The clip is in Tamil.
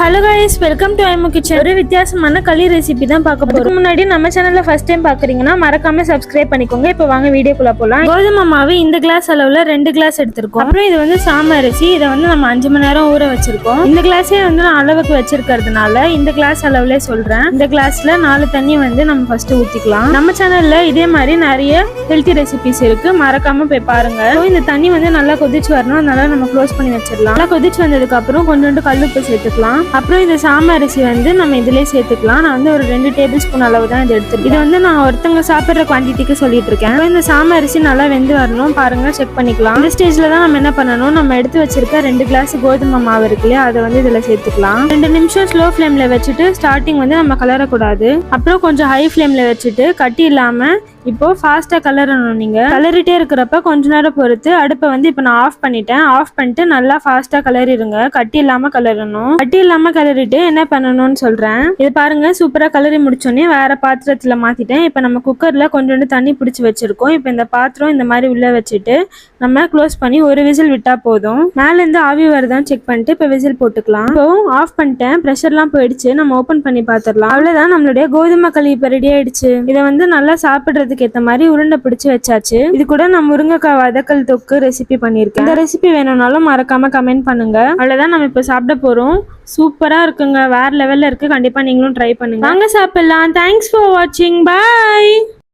Hello guys welcome to Aimu kitchen. ஒரு வித்தியாசமான களி ரெசிபி தான் பார்க்க போறோம். அதுக்கு முன்னாடி நம்ம சேனலை ஃபர்ஸ்ட் டைம் பார்க்கறீங்கன்னா மறக்காம சப்ஸ்கிரைப் பண்ணிக்கோங்க. இப்போ வாங்க வீடியோக்குள்ள போலாம். கோதுமை மாவு இந்த கிளாஸ் அளவுல 2 கிளாஸ் எடுத்துருக்கோம். அப்புறம் இது வந்து சாம அரிசி, இதை வந்து நம்ம 5 மணி நேரம் ஊற வச்சிருக்கோம். இந்த கிளாஸே வந்து நான் அளவுக்கு வச்சிருக்கிறதுனால இந்த கிளாஸ் அளவுல சொல்றேன். இந்த கிளாஸ்ல 4 தண்ணி வந்து நம்ம ஃபர்ஸ்ட் ஊத்திக்கலாம். நம்ம சேனல்ல இதே மாதிரி நிறைய ஹெல்த்தி ரெசிபிஸ் இருக்கு, மறக்காம போய் பாருங்க. இந்த தண்ணி வந்து நல்லா கொதிச்சு வரணும், அதனால நம்ம க்ளோஸ் பண்ணி வச்சிடலாம். நல்லா கொதிச்சு வந்ததுக்கு அப்புறம் கொஞ்சோண்டு கல்லுப்பு சேர்த்துக்கலாம். அப்புறம் இந்த சாம அரிசி வந்து நம்ம இதுலயே சேர்த்துக்கலாம். நான் வந்து ஒரு 2 டேபிள் ஸ்பூன் அளவு தான் இது எடுத்துருக்கேன். இது வந்து நான் ஒருத்தவங்க சாப்பிட்ற குவான்டிட்டிக்கு சொல்லிட்டு இருக்கேன். இந்த சாம அரிசி நல்லா வெந்து வரணும், பாருங்க செக் பண்ணிக்கலாம். இந்த ஸ்டேஜ்ல தான் நம்ம என்ன பண்ணணும், நம்ம எடுத்து வச்சிருக்க 2 கிளாஸ் கோதுமை மாவு இருக்கு இல்லையா, அதை வந்து இதுல சேர்த்துக்கலாம். 2 நிமிஷம் ஸ்லோ ஃபிளேம்ல வச்சுட்டு ஸ்டார்டிங் வந்து நம்ம கலரக்கூடாது. அப்புறம் கொஞ்சம் ஹை ஃபிளேம்ல வச்சுட்டு கட்டி இல்லாம இப்போ ஃபாஸ்டா கலரணும். நீங்க கலரிட்டே இருக்கிறப்ப கொஞ்ச நேரம் பொறுத்து அடுப்பை வந்து இப்போ நான் ஆஃப் பண்ணிட்டேன். ஆஃப் பண்ணிட்டு நல்லா ஃபாஸ்டா கலரிடுங்க, கட்டி இல்லாம கலரணும். கட்டி இல்லாம கலரிட்டு என்ன பண்ணணும்னு சொல்றேன். இது பாருங்க, சூப்பரா கலரி முடிச்சோடனே வேற பாத்திரத்துல மாத்திட்டேன். இப்போ நம்ம குக்கர்ல கொஞ்சோண்டு தண்ணி பிடிச்சி வச்சிருக்கோம். இப்போ இந்த பாத்திரம் இந்த மாதிரி உள்ள வச்சுட்டு நம்ம க்ளோஸ் பண்ணி ஒரு விசில் விட்டா போதும். மேல இருந்து ஆவி வருதான்னு செக் பண்ணிட்டு இப்போ விசில் போட்டுக்கலாம். இப்போ ஆஃப் பண்ணிட்டேன், ப்ரெஷர்லாம் போயிடுச்சு. நம்ம ஓபன் பண்ணி பாத்திரலாம். அவ்வளவுதான், நம்மளுடைய கோதுமை களி இப்போ ரெடி ஆயிடுச்சு. இதை வந்து நல்லா சாப்பிடுறது ஏத்த மாதிரி உருண்டை பிடிச்சு வச்சாச்சு. இது கூட நான் முருங்கைக்காய் வதக்கல் தொக்கு ரெசிபி பண்ணிருக்கேன். இந்த ரெசிபி வேணும்னாலும் மறக்காம கமெண்ட் பண்ணுங்க. அவ்வளவுதான், நம்ம இப்ப சாப்பிட போறோம். சூப்பரா இருக்குங்க, வேற லெவல்ல இருக்கு. கண்டிப்பா நீங்களும் ட்ரை பண்ணுங்க. வாங்க சாப்பிடலாம். தேங்க்ஸ் ஃபார் வாட்சிங். பை.